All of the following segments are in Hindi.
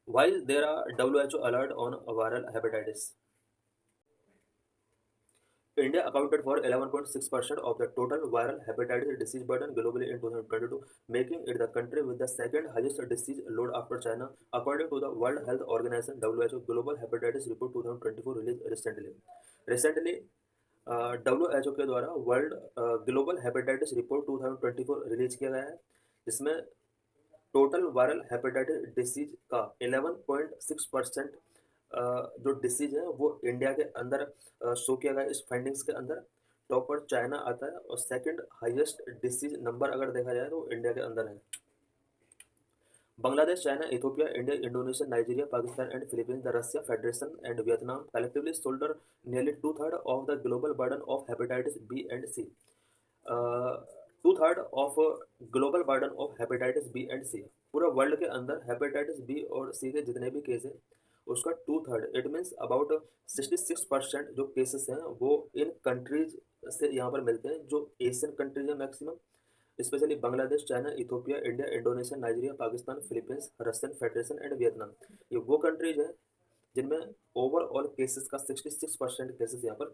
While there are WHO alert on viral hepatitis, India accounted for 11.6% of the total viral hepatitis disease burden globally in 2022, making it the country with the second highest disease load after China, according to the World Health Organization (WHO) Global Hepatitis Report 2024 released recently. Recently, WHO के द्वारा world global hepatitis report 2024 release किया गया है, जिसमें टोटल वायरल हेपेटाइटिस डिसीज का 11.6% जो डिसीज है वो इंडिया के अंदर शो किया गया। इस फाइंडिंग्स के अंदर टॉप पर चाइना आता है और सेकंड हाईएस्ट डिसीज नंबर अगर देखा जाए तो इंडिया के अंदर है। Bangladesh, China, Ethiopia, India, Indonesia, Nigeria, Pakistan, and Philippines, the Russia Federation, and Vietnam collectively shoulder nearly two-thirds of the global burden of hepatitis B and C. Uh, two-thirds of global burden of hepatitis B and C, पूरा वर्ल्ड के अंदर हेपेटाइटिस बी और सी के जितने भी केस हैं उसका two third it means about 66% जो केसेस हैं वो इन कंट्रीज से यहाँ पर मिलते हैं, जो एशियन कंट्रीज हैं maximum, specially Bangladesh, China, Ethiopia, India, Indonesia, Nigeria, Pakistan, Philippines, Russian federation and Vietnam. ये वो कंट्रीज हैं जिनमें ओवरऑल केसेस का 66% केसेस यहाँ पर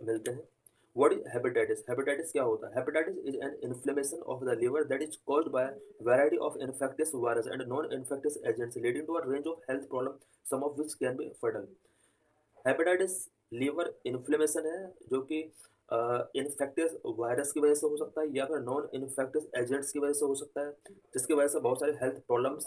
मिलते हैं। What is hepatitis? Hepatitis क्या होता है? Hepatitis is an inflammation of the liver that is caused by a variety of infectious viruses and non-infectious agents, leading to a range of health problems, some of which can be fatal. Hepatitis liver inflammation है जो कि इन्फेक्टियस वायरस की वजह से हो सकता है या फिर नॉन इन्फेक्टियस एजेंट्स की वजह से हो सकता है, जिसकी वजह से बहुत सारी हेल्थ प्रॉब्लम्स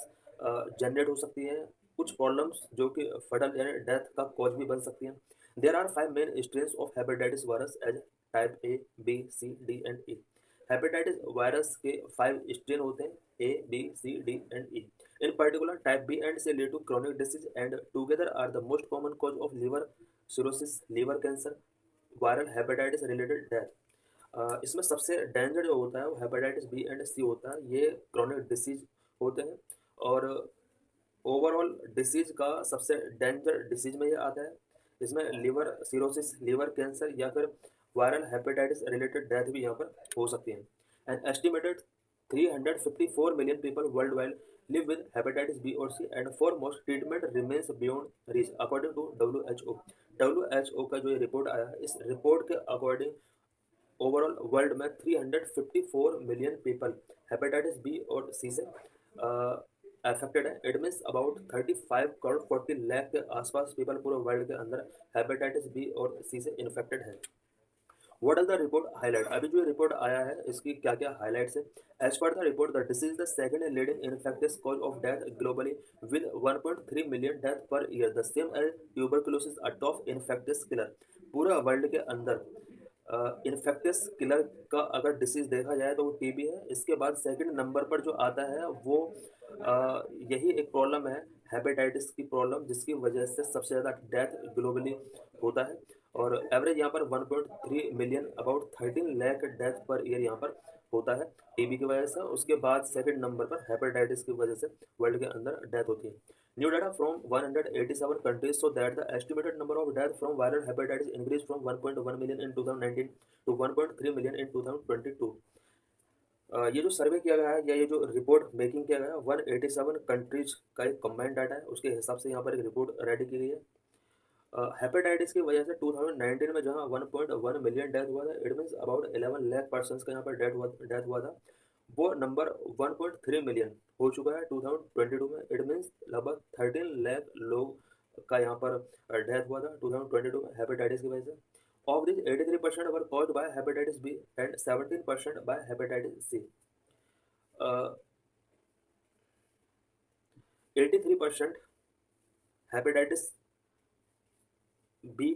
जनरेट हो सकती हैं, कुछ प्रॉब्लम्स जो कि फटल यानी डेथ का कॉज भी बन सकती हैं। There are 5 main strains of hepatitis virus as type A B C D and E. Hepatitis virus के 5 स्ट्रेन होते हैं, A B C D and E. In particular, type B and C lead to chronic disease and together are the most common cause of liver cirrhosis, liver cancer, viral hepatitis related death. इसमें सबसे डेंजर जो होता है वो हेपेटाइटिस बी एंड सी होता है, ये क्रॉनिक डिसीज होते हैं और ओवरऑल डिसीज का सबसे डेंजर डिसीज में ये आता है। इसमें लिवर सिरोसिस, लिवर कैंसर या फिर वायरल हेपेटाइटिस रिलेटेड डेथ भी यहाँ पर हो सकती है। An estimated 354 million people worldwide live with hepatitis B or C, and for most treatment remains beyond reach, according to WHO। WHO का जो ये रिपोर्ट आया है, इस रिपोर्ट के अकॉर्डिंग ओवरऑल वर्ल्ड में 354 मिलियन पीपल हेपेटाइटिस बी और सी से अफेक्टेड है। It means about 35 crore 40 lakh के आसपास पीपल पूरे वर्ल्ड के अंदर हेपेटाइटिस बी और सी से इन्फेक्टेड है। What are the report highlight? अभी जो रिपोर्ट आया है इसकी क्या क्या हाईलाइट्स है? As per the report, the disease is the second leading infectious cause of death globally with 1.3 million death per year, the same as tuberculosis, a top infectious killer। पूरा वर्ल्ड के अंदर इन्फेक्टियस किलर का अगर डिसीज देखा जाए तो वो टीबी है। इसके बाद सेकंड नंबर पर जो आता है वो यही एक प्रॉब्लम है, हेपेटाइटिस की प्रॉब्लम, जिसकी वजह से सबसे ज़्यादा डेथ ग्लोबली होता है और एवरेज यहाँ पर 1.3 million about 13 lakh death per year यहाँ पर होता है टीबी की वजह से। उसके बाद सेकंड नंबर पर हेपेटाइटिस की वजह से वर्ल्ड के अंदर डेथ होती है। New data from 187 countries show that the estimated number of deaths from viral hepatitis increased from 1.1 million in 2019 to 1.3 million in 2022। ये जो सर्वे किया गया है या ये जो रिपोर्ट मेकिंग किया गया है 187 कंट्रीज का एक कंबाइंड डाटा है, उसके हिसाब से यहाँ पर एक रिपोर्ट रेडी की गई है। हेपेटाइटिस की वजह से 2019 में जहाँ 1.1 मिलियन डेथ हुआ था, it means about 11 lakh persons का यहाँ पर डेथ हुआ था, वो नंबर 1.3 मिलियन हो चुका है 2022 में। इट मीन्स लगभग 13 लाख लोग का यहाँ पर डेथ हुआ था 2022 में हेपेटाइटिस की वजह से। Of this 83% were caused by hepatitis B and 17% by hepatitis C. 83% hepatitis B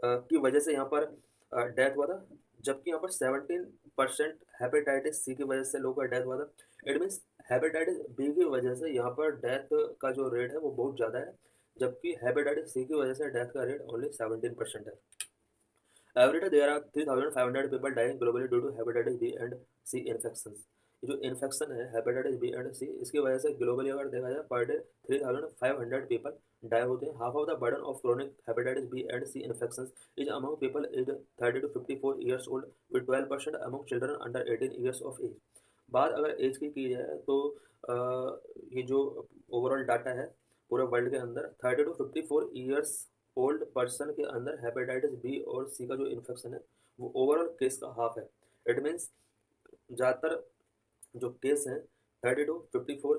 की वजह से यहाँ पर डेथ हुआ था, जबकि यहाँ पर 17% हेपेटाइटिस सी की वजह से लोगों का डेथ हुआ था। इट मीन्स हेपेटाइटिस बी की वजह से यहाँ पर डेथ का जो रेट है वो बहुत ज़्यादा है, जबकि हेपेटाइटिस सी की वजह से डेथ का रेट ओनली 17% है। Every day there are 3,500 people dying globally due to hepatitis B and C infection. ये जो इन्फेक्शन है हेपेटाइटिस बी एंड सी, इसकी वजह से ग्लोबली अगर देखा जाए पर डे 3,500 पीपल डाई होते हैं। Half of the burden of chronic hepatitis B and C infection is among people age 30 to 54 years old with 12% among children under 18 years of age. बात अगर एज की जाए तो ये जो ओवरऑल डाटा है पूरे वर्ल्ड के अंदर 30 to 54 ईयर्स ओल्ड पर्सन के अंदर हेपेटाइटिस बी और सी का जो इन्फेक्शन है वो ओवरऑल केस का हाफ है। इट मीन्स ज़्यादातर जो केस हैं 30 to 54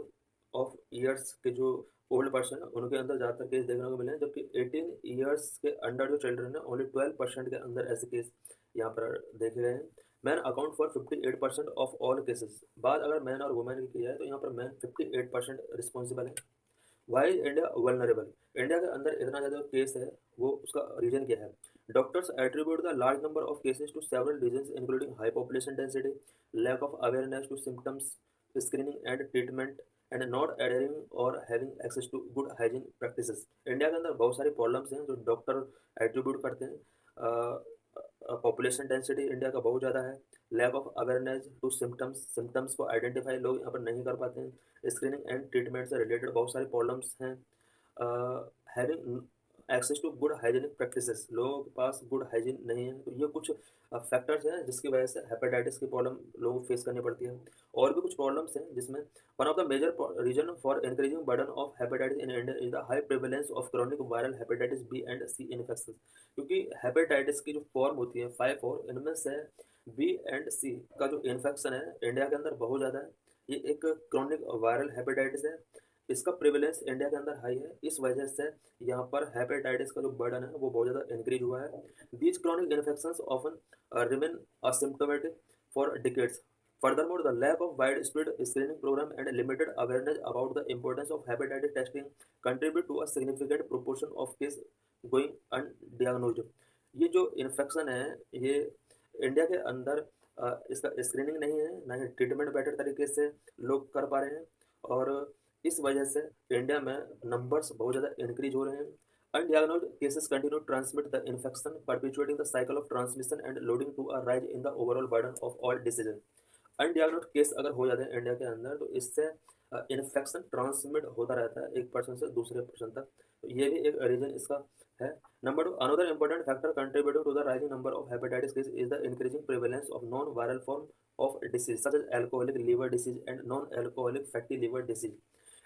ऑफ ईयर्स के जो ओल्ड पर्सन है उनके अंदर ज़्यादातर केस देखने को मिले हैं, जबकि 18 ईयर्स के अंडर जो चिल्ड्रन है ओनली 12% के अंदर ऐसे केस यहाँ पर देखे गए हैं। Man account for 58% of all cases. बात अगर मैन और वुमेन की जाए तो यहाँ पर मैन 58% रिस्पॉन्सिबल है। Why India vulnerable? इंडिया के अंदर इतना ज़्यादा केस है वो उसका रीजन क्या है? Doctors attribute the large number of cases to several reasons including high population density, lack of awareness to symptoms, screening and treatment and not adhering और having access to good hygiene practices. India के अंदर बहुत सारे प्रॉब्लम्स हैं जो डॉक्टर एट्रीब्यूट करते हैं। पॉपुलेशन डेंसिटी इंडिया का बहुत ज़्यादा है, lack of awareness to symptoms को आइडेंटिफाई लोग यहाँ पर नहीं कर पाते हैं, स्क्रीनिंग एंड ट्रीटमेंट से रिलेटेड बहुत सारे प्रॉब्लम्स हैं, having access to good hygienic practices, लोगों के पास गुड हाइजीन नहीं है। तो ये कुछ फैक्टर्स हैं जिसकी वजह से हेपेटाइटिस की प्रॉब्लम लोगों को फेस करनी पड़ती है। और भी कुछ प्रॉब्लम्स हैं जिसमें one of the major reason for increasing burden of hepatitis in India is the high prevalence of chronic viral hepatitis B and C infection. क्योंकि हेपेटाइटिस की जो फॉर्म होती है 5 और इनमें से बी एंड सी का जो इन्फेक्शन है इंडिया के अंदर बहुत ज़्यादा है। ये एक क्रॉनिक वायरल हेपेटाइटिस है, इसका प्रिवेलेंस इंडिया के अंदर हाई है, इस वजह से यहाँ पर हेपेटाइटिस का जो बर्डन है वो बहुत ज़्यादा इंक्रीज हुआ है। These chronic infections often remain asymptomatic for decades. Furthermore, the lack of widespread screening program and limited awareness about the importance of hepatitis testing contribute to a significant proportion of cases going undiagnosed। ये जो इन्फेक्शन है ये इंडिया के अंदर इसका स्क्रीनिंग नहीं है, ना ही ट्रीटमेंट बेटर तरीके से लोग कर पा रहे हैं, और इस वजह से इंडिया में नंबर्स बहुत ज़्यादा इंक्रीज हो रहे हैं। Undiagnosed cases continue to transmit the infection, perpetuating the cycle of transmission and leading to a rise in the overall burden of all diseases। Undiagnosed case अगर हो जाते हैं इंडिया के अंदर तो इससे इन्फेक्शन ट्रांसमिट होता रहता है एक पर्सन से दूसरे पर्सन तक, तो ये भी एक रीजन इसका है। Number 2, another important factor contributing to the rising number of hepatitis case is the increasing prevalence of non viral form of disease such as alcoholic liver disease and non alcoholic fatty liver disease.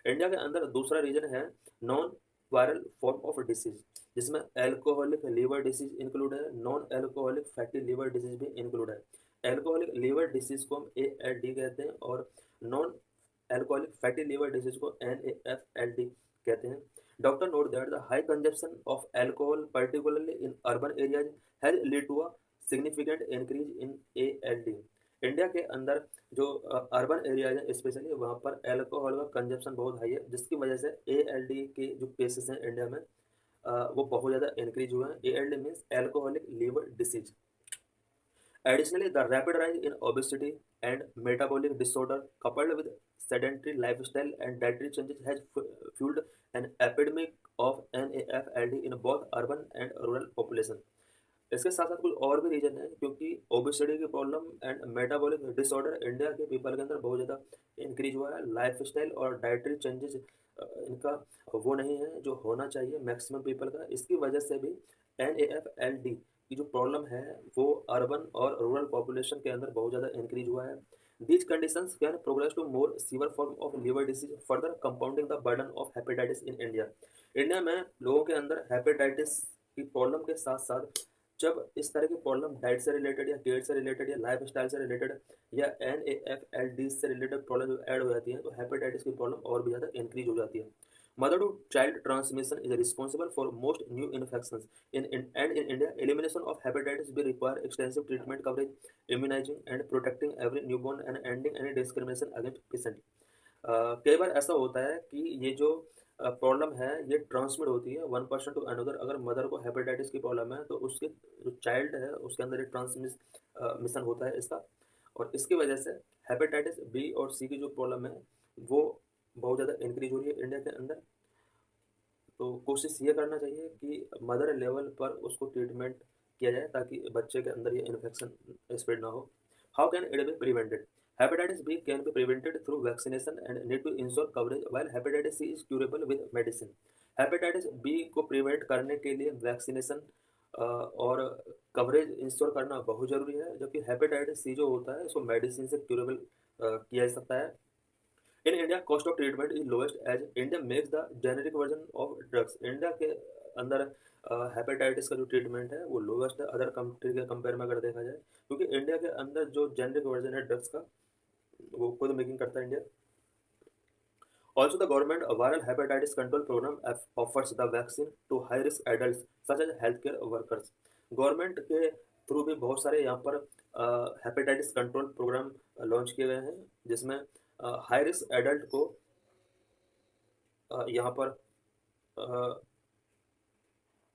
India के अंदर दूसरा रीजन है non viral form of disease, जिसमें एल्कोहलिक लीवर डिसीज इंक्लूड है, non alcoholic fatty liver disease भी इंक्लूड है। एल्कोहलिक लीवर डिसीज को हम ALD कहते हैं और non alcoholic fatty liver disease को NAFLD कहते हैं। Doctor note that the high consumption of alcohol particularly in urban areas has lead to a significant increase in ALD। India के अंदर जो अर्बन एरियाज हैं स्पेशली वहाँ पर एल्कोहल का कंजप्शन बहुत हाई है, जिसकी वजह से ALD के जो केसेस हैं इंडिया में वो बहुत ज़्यादा इंक्रीज हुए हैं। ALD means alcoholic liver disease. Additionally, the rapid rise in obesity and metabolic disorder coupled with sedentary lifestyle and dietary changes has fueled an epidemic of NAFLD in both urban and rural population। इसके साथ साथ कुछ और भी रीजन है, क्योंकि ओबेसिटी की problem and metabolic disorder India के पीपल के अंदर बहुत ज़्यादा इंक्रीज हुआ है। लाइफस्टाइल और डाइटरी चेंजेस इनका वो नहीं है जो होना चाहिए मैक्सिमम पीपल का, इसकी वजह से भी NAFLD की जो प्रॉब्लम है वो अर्बन और रूरल पॉपुलेशन के अंदर बहुत ज़्यादा इंक्रीज हुआ है। These conditions can progress to more severe form of liver disease, further compounding the burden of hepatitis in India। India में लोगों के अंदर हेपेटाइटिस की प्रॉब्लम के साथ साथ जब इस तरह की प्रॉब्लम डाइट से रिलेटेड या केयर से रिलेटेड या लाइफ स्टाइल से रिलेटेड या NAFLD से रिलेटेड प्रॉब्लम जो ऐड हो जाती है तो हेपेटाइटिस की प्रॉब्लम और भी ज़्यादा इंक्रीज हो जाती है। Mother to child transmission is responsible for most new infections in India, elimination of hepatitis B require extensive treatment coverage, immunizing and protecting every newborn and ending any discrimination against patient। कई बार ऐसा होता है कि ये जो प्रॉब्लम है ये ट्रांसमिट होती है 1% टू अनदर। अगर मदर को हेपेटाइटिस की प्रॉब्लम है तो उसके जो चाइल्ड है उसके अंदर एक ट्रांसमिशन होता है इसका, और इसकी वजह से हेपेटाइटिस बी और सी की जो प्रॉब्लम है वो बहुत ज़्यादा इंक्रीज हो रही है इंडिया के अंदर। तो कोशिश ये करना चाहिए कि मदर लेवल पर उसको ट्रीटमेंट किया जाए ताकि बच्चे के अंदर ये इन्फेक्शन स्प्रेड ना हो। How can it be prevented? Hepatitis B can be prevented through vaccination and need to ensure coverage while hepatitis C is curable with medicine. Hepatitis B को प्रिवेंट करने के लिए वैक्सीनेशन और कवरेज इंश्योर करना बहुत ज़रूरी है, जबकि हेपेटाइटिस सी जो होता है इसको मेडिसिन से क्यूरेबल किया जा सकता है। In India cost of treatment is lowest as India makes the generic version of drugs. India के अंदर हेपेटाइटिस का जो ट्रीटमेंट है वो लोएस्ट है अदर कंट्री के कंपेयर में अगर देखा जाए, क्योंकि इंडिया के अंदर जो जेनेरिक वर्जन है ड्रग्स का वो खुद मेकिंग करता है India. Also, the government viral hepatitis control program offers the vaccine to high-risk adults such as healthcare workers. Government के थ्रू भी बहुत सारे यहाँ पर हेपेटाइटिस कंट्रोल प्रोग्राम लॉन्च किए गए हैं, जिसमें हाई रिस्क एडल्ट को यहाँ पर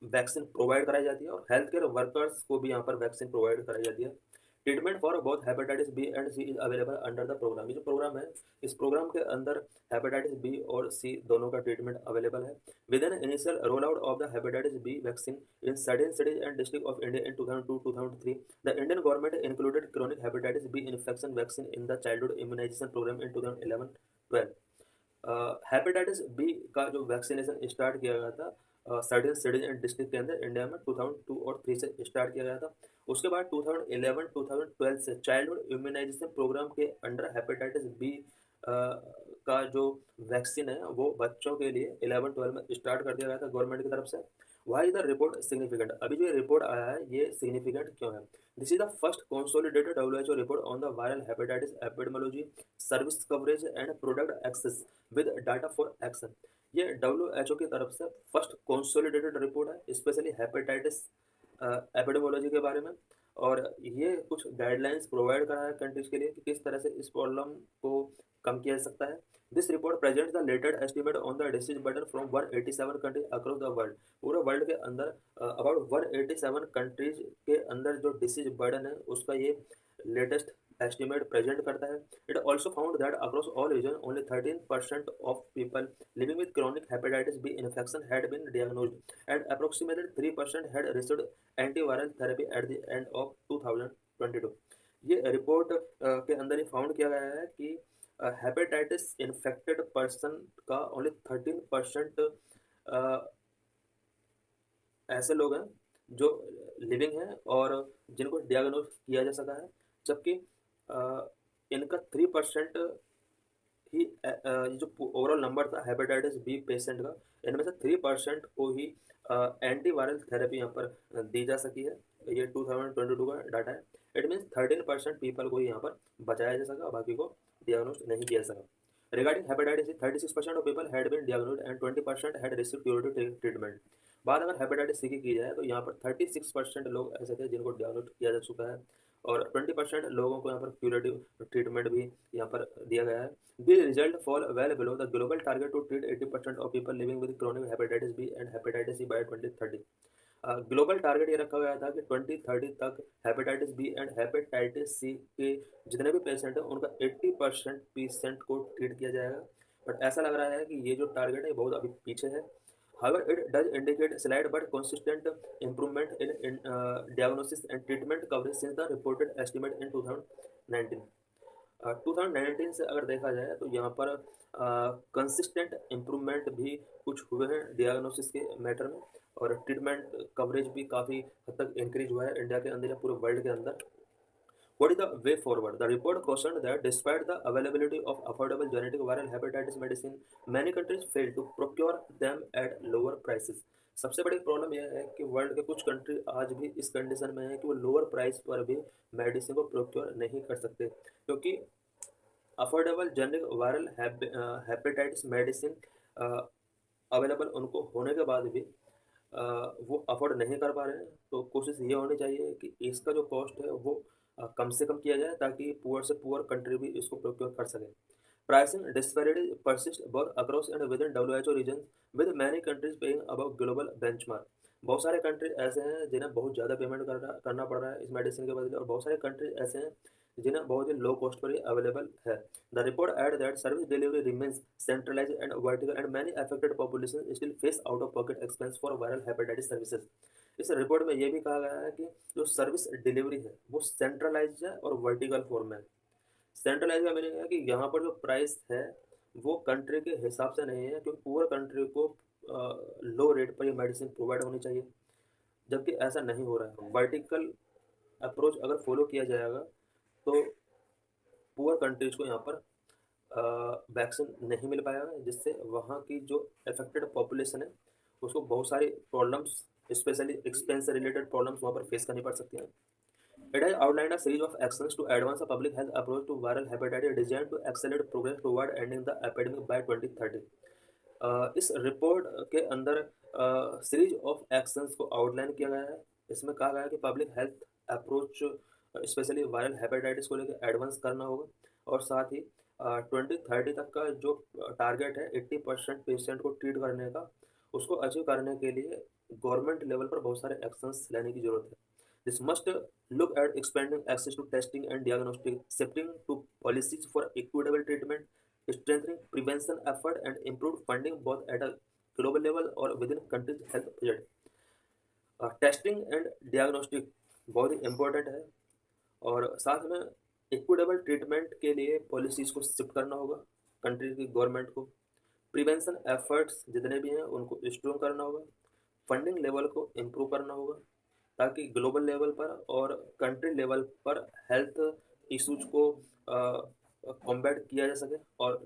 वैक्सीन प्रोवाइड कराई जाती है और हेल्थ केयर वर्कर्स को भी यहाँ पर वैक्सीन प्रोवाइड कराई जाती है। Treatment for both hepatitis B and C is available under the program. ये जो प्रोग्राम है, इस प्रोग्राम के अंदर हेपेटाइटिस बी और सी दोनों का ट्रीटमेंट अवेलेबल है। With an initial roll out of the hepatitis B vaccine in certain cities and district of India in 2002-2003, the Indian government included chronic hepatitis B infection vaccine in the childhood immunization program in 2011-12। Hepatitis B का जो वैक्सीनेशन स्टार्ट किया गया था सर्टेन सिटीज एंड डिस्ट्रिक्ट के अंदर इंडिया में 2002 और 3 से स्टार्ट किया गया था। उसके बाद 2011-2012 से चाइल्डहुड इम्यूनाइजेशन प्रोग्राम के अंडर हेपेटाइटिस बी का जो वैक्सीन है वो बच्चों के लिए 11-12 में स्टार्ट कर दिया गया था गवर्नमेंट की तरफ से। Why the report significant? अभी जो रिपोर्ट आया है ये सिग्निफिकेंट क्यों है? This is the first consolidated WHO report on the viral hepatitis epidemiology, service coverage and product access with data for action. ये WHO की तरफ से फर्स्ट कंसोलिडेटेड रिपोर्ट है स्पेशली हेपेटाइटिस एपिडेमोलॉजी के बारे में, और ये कुछ गाइडलाइंस प्रोवाइड करा है कंट्रीज के लिए कि किस तरह से इस प्रॉब्लम को कम किया जा सकता है। This report presents the latest estimate on the disease burden from 187 country across the world. पूरे वर्ल्ड के अंदर अबाउट 187 कंट्रीज के अंदर जो डिसीज बर्डन है उसका ये लेटेस्ट estimate present करता है। It also found that across all regions, only 13% of people living with chronic hepatitis B infection had been diagnosed, and approximately 3% had received antiviral therapy at the end of 2022। ये रिपोर्ट के अंदर ये फाउंड किया गया है कि हेपेटाइटिस इन्फेक्टेड पर्सन का ओनली 13% ऐसे लोग हैं जो लिविंग हैं और जिनको डियाग्नोज किया जा सका है, जबकि इनका 3% ही ये जो ओवरऑल नंबर था हेपेटाइटिस बी पेशेंट का, इनमें से 3% को ही एंटीवायरल थेरेपी यहाँ पर दी जा सकी है। ये 2022 का डाटा है। इट मीन्स 13% पीपल को ही यहाँ पर बचाया जा सका, बाकी को डियाग्नोज नहीं किया जा सका। Regarding hepatitis 36% of people had been diagnosed and 20% had received curative treatment. बात अगर हेपेटाइटिस सी की जाए तो यहाँ पर 36% लोग ऐसे थे जिनको डियाग्नोज किया जा चुका है और 20% लोगों को यहाँ पर क्यूरेटिव ट्रीटमेंट भी यहाँ पर दिया गया है। The result fall well below the global target to treat 80% of people living with chronic hepatitis B and hepatitis C by 2030। Global target ये रखा गया था कि 2030 तक hepatitis B and hepatitis C के जितने भी पेशेंट हैं उनका 80% पेशेंट को ट्रीट किया जाएगा, बट ऐसा लग रहा है कि ये जो टारगेट है बहुत अभी पीछे है। However, it does indicate slight but consistent improvement in diagnosis and treatment coverage since the reported estimate in 2019। 2019 से अगर देखा जाए तो यहाँ पर कंसिस्टेंट इम्प्रूवमेंट भी कुछ हुए हैं डियाग्नोसिस के मैटर में, और ट्रीटमेंट कवरेज भी काफ़ी हद तक इंक्रीज हुआ है इंडिया के अंदर या पूरे वर्ल्ड के अंदर। What is the way forward? The report cautioned that despite the availability of affordable genetic viral hepatitis medicine, many countries fail to procure them at lower prices। सबसे बड़ी प्रॉब्लम यह है कि वर्ल्ड के कुछ कंट्री आज भी इस कंडीशन में है कि वो लोअर प्राइस पर भी मेडिसिन को प्रोक्योर नहीं कर सकते, क्योंकि affordable generic viral hepatitis medicine available उनको होने के बाद भी वो अफोर्ड नहीं कर पा रहे हैं। तो कोशिश ये होनी चाहिए कि इसका जो कॉस्ट है वो कम से कम किया जाए ताकि पुअर से पुअर कंट्री भी इसको प्रोक्योर कर सके। Pricing disparity persist both across and within WHO region with many countries paying above global benchmark. बहुत सारे कंट्री ऐसे हैं जिन्हें बहुत ज़्यादा पेमेंट करना पड़ रहा है इस मेडिसिन के बदले, और बहुत सारे कंट्री ऐसे हैं जिन्हें बहुत ही लो कॉस्ट पर ही अवेलेबल है। The report add that service delivery remains centralised and vertical and many affected population still face out of pocket expense for viral hepatitis services. इस रिपोर्ट में ये भी कहा गया है कि जो सर्विस डिलीवरी है वो सेंट्रलाइज है और वर्टिकल फॉर्म में। सेंट्रलाइज का मीनिंग है कि यहाँ पर जो प्राइस है वो कंट्री के हिसाब से नहीं है, क्योंकि पूरे कंट्री को लो रेट पर ये मेडिसिन प्रोवाइड होनी चाहिए, जबकि ऐसा नहीं हो रहा है। वर्टिकल अप्रोच अगर फॉलो किया जाएगा तो पुअर कंट्रीज को यहाँ पर वैक्सीन नहीं मिल पाया है, जिससे वहाँ की जो अफेक्टेड पॉपुलेशन है उसको बहुत सारी problems, specially expense related problems वहाँ पर फेस करनी पड़ सकती हैं। It has outlined a series of actions to advance a public health approach to viral hepatitis designed to accelerate progress toward ending the epidemic by 2030। इस रिपोर्ट के अंदर सीरीज ऑफ एक्शंस को आउटलाइन किया गया है। इसमें कहा गया है कि public health approach specially viral hepatitis को लेकर एडवांस करना होगा, और साथ ही 2030 तक का जो टारगेट है 80% पेशेंट को ट्रीट करने का, उसको अचीव करने के लिए गवर्नमेंट लेवल पर बहुत सारे एक्शंस लेने की जरूरत है। This must look at expanding access to testing and diagnostic, shifting to policies for equitable treatment, strengthening prevention effort, and improved funding both at a global level or within countries' health budget। Testing and diagnostic बहुत ही इम्पोर्टेंट है, और साथ में इक्विटेबल ट्रीटमेंट के लिए पॉलिसीज़ को शिफ्ट करना होगा कंट्री की गवर्नमेंट को। प्रिवेंशन एफर्ट्स जितने भी हैं उनको स्ट्रॉन्ग करना होगा, फंडिंग लेवल को इम्प्रूव करना होगा, ताकि ग्लोबल लेवल पर और कंट्री लेवल पर हेल्थ इश्यूज को कॉम्बैट किया जा सके और